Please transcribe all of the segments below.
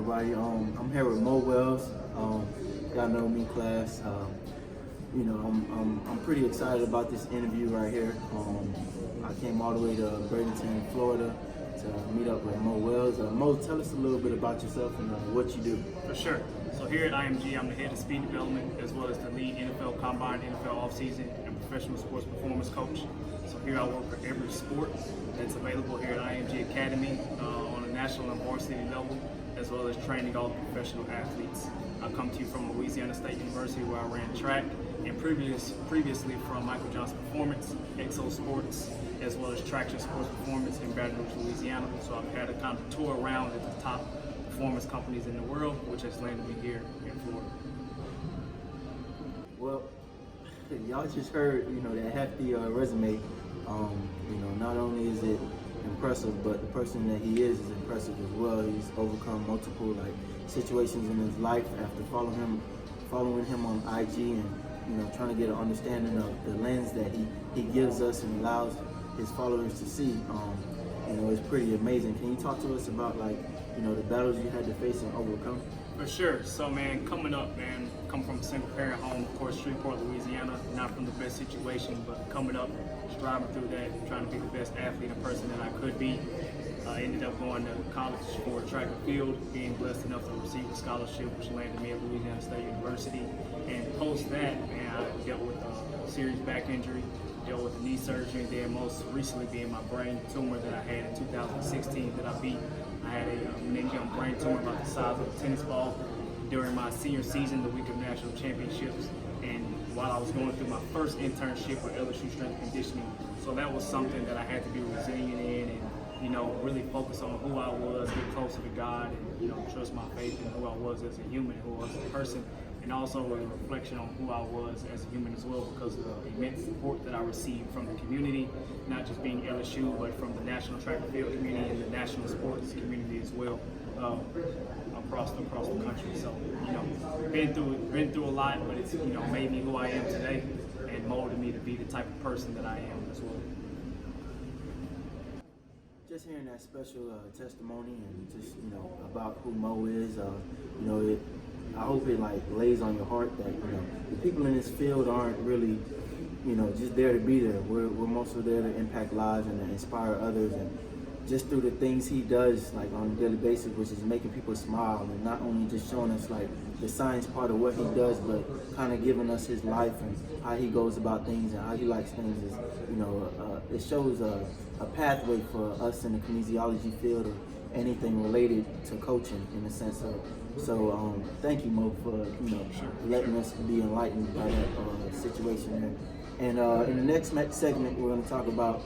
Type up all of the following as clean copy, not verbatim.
everybody. I'm here with Mo Wells. Y'all know me, class. I'm pretty excited about this interview right here. I came all the way to Bradenton, Florida, to meet up with Mo Wells. Mo, tell us a little bit about yourself and what you do. For sure. So here at IMG, I'm the head of speed development as well as the lead NFL combine, NFL offseason, and professional sports performance coach. So here I work for every sport that's available here at IMG Academy on a national and varsity level, as well as training all the professional athletes. I come to you from Louisiana State University where I ran track, and previously from Michael Johnson Performance, Exo Sports, as well as Traction Sports Performance in Baton Rouge, Louisiana. So I've had a kind of tour around at the top performance companies in the world, which has landed me here in Florida. Well, y'all just heard, that hefty resume. Not only is it impressive, but the person that he is impressive as well. He's overcome multiple situations in his life after following him on IG and trying to get an understanding of the lens that he gives us and allows his followers to see. It's pretty amazing. Can you talk to us about the battles you had to face and overcome? For sure. So coming up, come from a single parent home, of course, Shreveport, Louisiana, not from the best situation, but coming up, striving through that, trying to be the best athlete and person that I could be. I ended up going to college for track and field, being blessed enough to receive a scholarship, which landed me at Louisiana State University. And post that, I dealt with a serious back injury, dealt with a knee surgery, and then most recently being my brain tumor that I had in 2016 that I beat. I had a meningeal brain tumor about the size of a tennis ball during my senior season, the week of national championships. And while I was going through my first internship with LSU Strength and Conditioning, so that was something that I had to be resilient in and really focus on who I was, get closer to God, and trust my faith in who I was as a human, who I was as a person, and also a reflection on who I was as a human as well, because of the immense support that I received from the community, not just being LSU, but from the national track and field community and the national sports community as well, across the country. So been through a lot, but it's made me who I am today and molded me to be the type of person that I am as well. Just hearing that special testimony and just about who Mo is, I hope it lays on your heart that the people in this field aren't really just there to be there. We're mostly there to impact lives and to inspire others, and just through the things he does on a daily basis, which is making people smile and not only just showing us the science part of what he does, but kind of giving us his life and how he goes about things and how he likes things. Is it shows a pathway for us in the kinesiology field or anything related to coaching in the sense of. So thank you, Mo, for letting us be enlightened by that situation. And in the next segment, we're going to talk about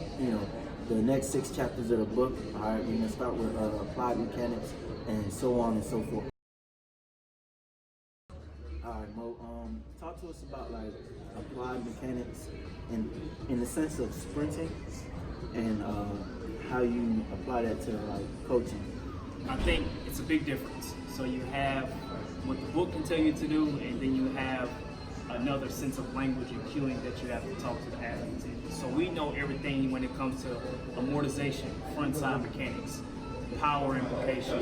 the next 6 chapters of the book. All right, we're going to start with applied mechanics and so on and so forth. All right, Mo, talk to us about applied mechanics and in the sense of sprinting and how you apply that to coaching. I think it's a big difference. So you have what the book can tell you to do, and then you have another sense of language and cueing that you have to talk to the athletes in. So we know everything when it comes to amortization, front side mechanics, power implication,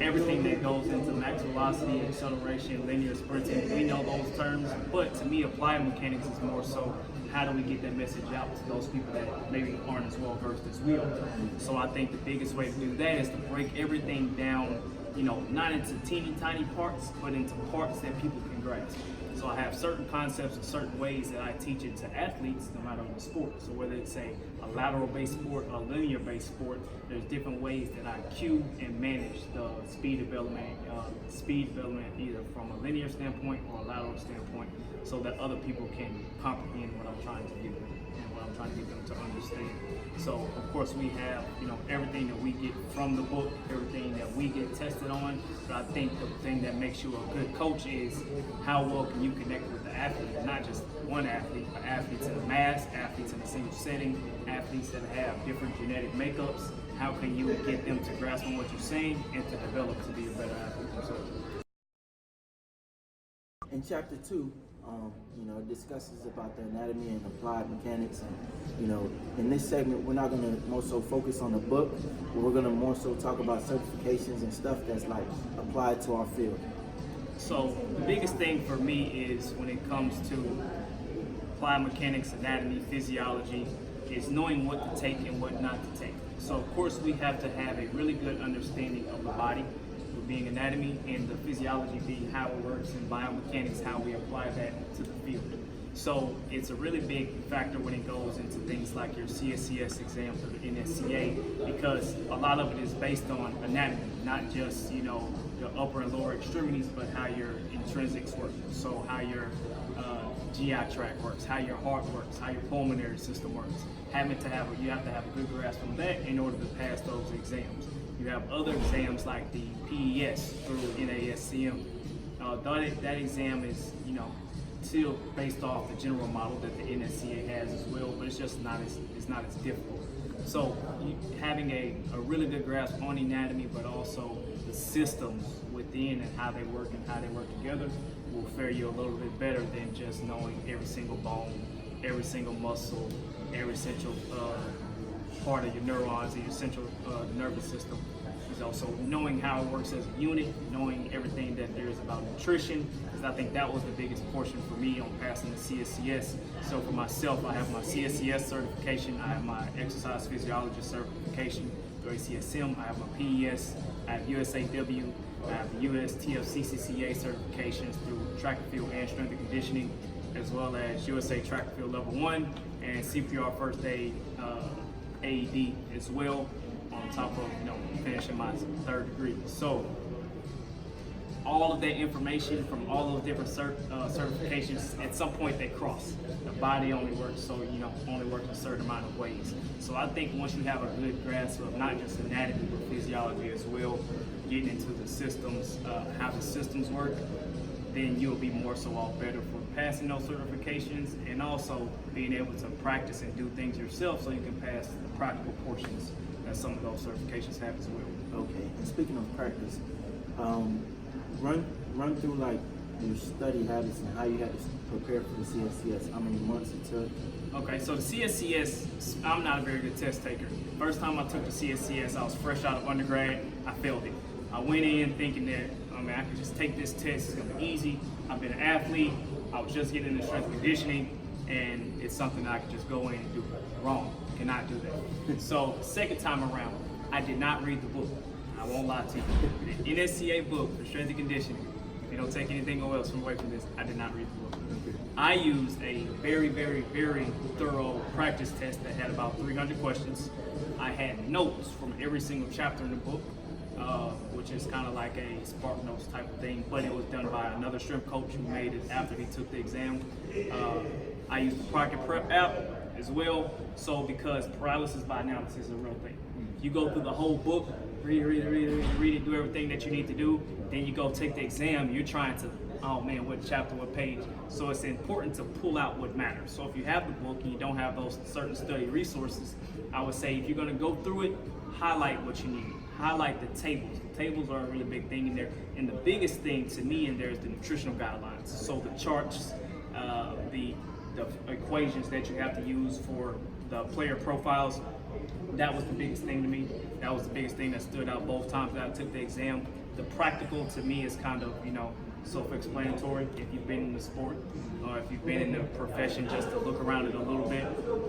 everything that goes into max velocity, acceleration, linear sprinting. We know those terms, but to me, applied mechanics is more so how do we get that message out to those people that maybe aren't as well versed as we are. So I think the biggest way to do that is to break everything down, not into teeny tiny parts, but into parts that people can grasp. So I have certain concepts and certain ways that I teach it to athletes no matter the sport. So whether it's a lateral-based sport or a linear-based sport, there's different ways that I cue and manage the speed development either from a linear standpoint or a lateral standpoint so that other people can comprehend what I'm trying to give them and what I'm trying to get them to understand. So of course we have, everything that we get from the book, everything that we get tested on, but I think the thing that makes you a good coach is how well can you connect with the athlete, not just one athlete, but athletes in a mass, athletes in a single setting, athletes that have different genetic makeups. How can you get them to grasp on what you're saying and to develop to be a better athlete themselves? In chapter 2, You know, it discusses about the anatomy and applied mechanics. And, you know, in this segment, we're not going to more so focus on the book, but we're going to more so talk about certifications and stuff that's like applied to our field. So the biggest thing for me is when it comes to applied mechanics, anatomy, physiology, is knowing what to take and what not to take. So of course we have to have a really good understanding of the body, being anatomy, and the physiology being how it works, and biomechanics, how we apply that to the field. So it's a really big factor when it goes into things like your CSCS exam for the NSCA, because a lot of it is based on anatomy, not just, you know, your upper and lower extremities, but how your intrinsics work. So how your GI tract works, how your heart works, how your pulmonary system works. You have to have a good grasp on that in order to pass those exams. You have other exams like the PES through NASCM. That exam is, you know, still based off the general model that the NSCA has as well, but it's just not as difficult. So having a really good grasp on anatomy, but also the systems within and how they work together, will fare you a little bit better than just knowing every single bone, every single muscle, every single part of your neurons and your central nervous system. Is also knowing how it works as a unit, knowing everything that there is about nutrition, because I think that was the biggest portion for me on passing the CSCS. So for myself, I have my CSCS certification, I have my exercise physiologist certification through ACSM, I have my PES, I have USAW, I have the USTFCCCA certifications through track and field and strength and conditioning, as well as USA Track and Field Level 1 and CPR First Aid AED as well, on top of, you know, finishing my 3rd degree. So all of that information from all those different certifications, at some point they cross. The body only works, so, you know, only works a certain amount of ways. So I think once you have a good grasp of not just anatomy but physiology as well, getting into the systems, how the systems work, then you'll be more so all better for passing those certifications, and also being able to practice and do things yourself so you can pass the practical portions that some of those certifications have as well. Okay, and speaking of practice, run through like your study habits and how you had to prepare for the CSCS, how many months it took. Okay, so the CSCS, I'm not a very good test taker. First time I took the CSCS, I was fresh out of undergrad, I failed it. I went in thinking that, I could just take this test, it's gonna be easy. I've been an athlete, I was just getting into strength conditioning, and it's something that I could just go in and do. Wrong, cannot do that. So second time around, I did not read the book. I won't lie to you. The NSCA book for strength and conditioning, if you don't take anything else away from this, I did not read the book. I used a very, very, very thorough practice test that had about 300 questions. I had notes from every single chapter in the book, which is kind of like a Spark Notes type of thing, but it was done by another strength coach who made it after he took the exam. I used the Pocket Prep app as well, so because paralysis by analysis is a real thing. You go through the whole book, read it, do everything that you need to do, then you go take the exam, you're trying to, oh man, what chapter, what page? So it's important to pull out what matters. So if you have the book and you don't have those certain study resources, I would say if you're gonna go through it, highlight what you need. Highlight the tables. The tables are a really big thing in there. And the biggest thing to me in there is the nutritional guidelines. So the charts, the equations that you have to use for the player profiles, that was the biggest thing to me. That was the biggest thing that stood out both times that I took the exam. The practical to me is kind of, you know, self-explanatory if you've been in the sport or if you've been in the profession, just to look around it a little bit.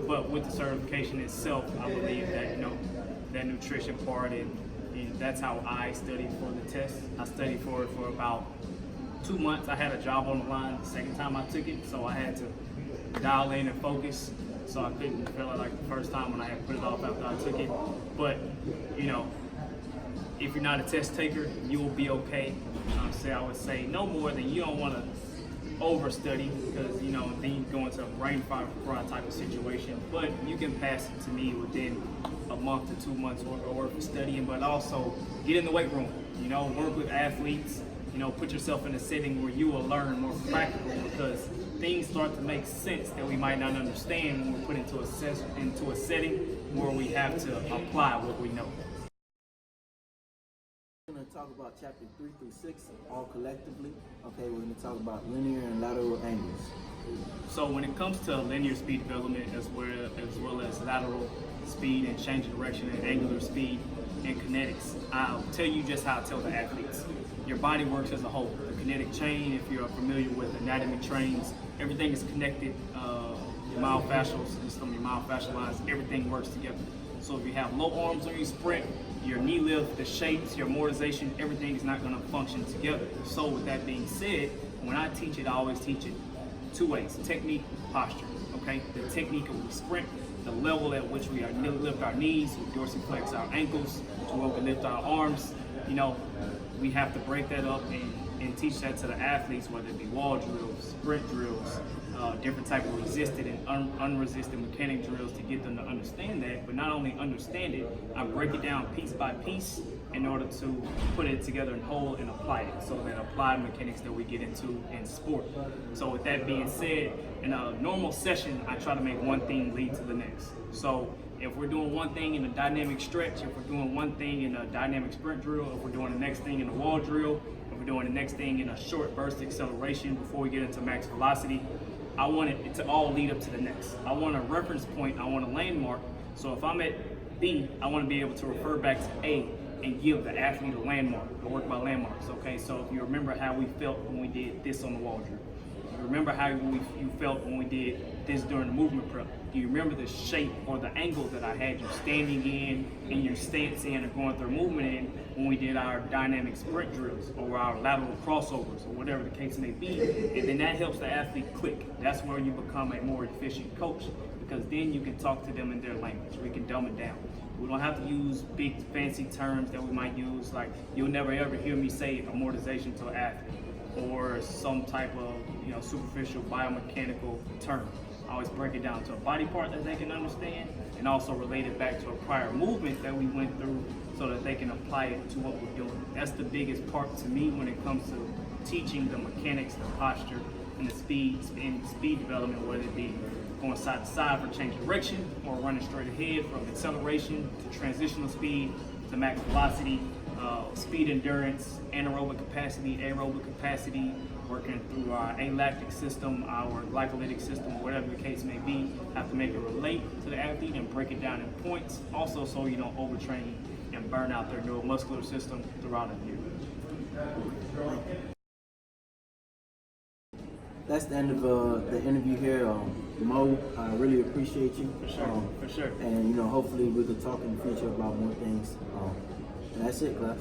But with the certification itself, I believe that, you know, that nutrition part, and that's how I studied for the test. I studied for it for about 2 months. I had a job on the line the second time I took it, so I had to dial in and focus. So I couldn't feel it like the first time when I had put it off after I took it. But, you know, if you're not a test taker, you will be okay. I would say no more than, you don't want to overstudy, because, you know, then you go into a brain fry type of situation. But you can pass it to me within a month to 2 months worth of studying, but also get in the weight room, you know, work with athletes, you know, put yourself in a setting where you will learn more practical, because things start to make sense that we might not understand when we're put into a setting where we have to apply what we know. I'm going to talk about chapter 3 through 6 all collectively. Okay, we're going to talk about linear and lateral angles. So when it comes to linear speed development as well as lateral speed and change of direction and angular speed and kinetics, I'll tell you just how I tell the athletes. Your body works as a whole. The kinetic chain, if you're familiar with anatomy trains, everything is connected. Your myofascial system, your myofascial lines, everything works together. So if you have low arms when you sprint, your knee lift, the shapes, your amortization, everything is not going to function together. So with that being said, when I teach it, I always teach it two ways: technique, posture. Okay, the technique of the sprint, the level at which we lift our knees, we dorsiflex our ankles, to where we lift our arms. You know, we have to break that up and teach that to the athletes, whether it be wall drills, sprint drills, different type of resisted and unresisted mechanic drills to get them to understand that. But not only understand it, I break it down piece by piece in order to put it together in whole and apply it. So that applied mechanics that we get into in sport. So with that being said, in a normal session, I try to make one thing lead to the next. So if we're doing one thing in a dynamic stretch, if we're doing one thing in a dynamic sprint drill, if we're doing the next thing in a wall drill, if we're doing the next thing in a short burst acceleration before we get into max velocity, I want it to all lead up to the next. I want a reference point, I want a landmark. So if I'm at B, I want to be able to refer back to A and give the athlete a landmark. I work by landmarks, okay? So if you remember how we felt when we did this on the wall drill, you remember how you felt when we did this during the movement prep. Do you remember the shape or the angle that I had you standing in your stance in or going through movement in when we did our dynamic sprint drills or our lateral crossovers or whatever the case may be? And then that helps the athlete click. That's where you become a more efficient coach, because then you can talk to them in their language. We can dumb it down. We don't have to use big fancy terms that we might use, like you'll never ever hear me say amortization to an athlete or some type of superficial biomechanical term. I always break it down to a body part that they can understand and also relate it back to a prior movement that we went through so that they can apply it to what we're doing. That's the biggest part to me when it comes to teaching the mechanics, the posture, and the speed development, whether it be going side to side for change of direction or running straight ahead from acceleration to transitional speed to max velocity, speed endurance, anaerobic capacity, aerobic capacity, working through our alactic system, our glycolytic system, whatever the case may be. Have to make it relate to the athlete and break it down in points, also so you don't overtrain and burn out their neuromuscular system throughout a year. That's the end of the interview here. Mo, I really appreciate you. For sure. And hopefully we could talk in the future about more things. And that's it, class.